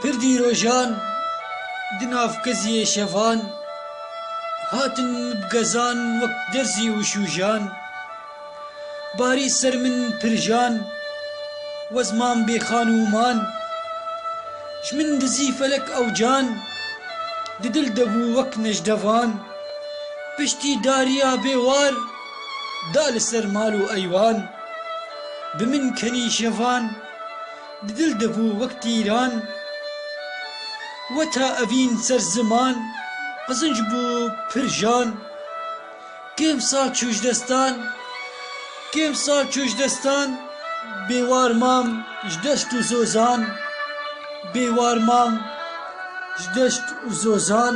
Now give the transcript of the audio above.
پردی ڕۆژان دناوکەزیێ شەڤان هاتن بگەزان وەک دەرزی وشوژان باری سەر من پرژان وەزمان بێخان ومان ژمن دزی فەلەک ئەوجان ددل دەبوو وەک نەژدەڤان پشتی داریا بێوار دا لەسەر ماڵ و ئەیوان بمن کەنی شەڤان ددل دەبوو وەک تیران وەتا ئەڤین سەر زمان قزنج بوو پرژان کێم ساڵ چوش دەستان کێم ساڵ چوش دەستان بێوار مام ji دەشت و زۆزان بێوار مام ji دەشت و زۆزان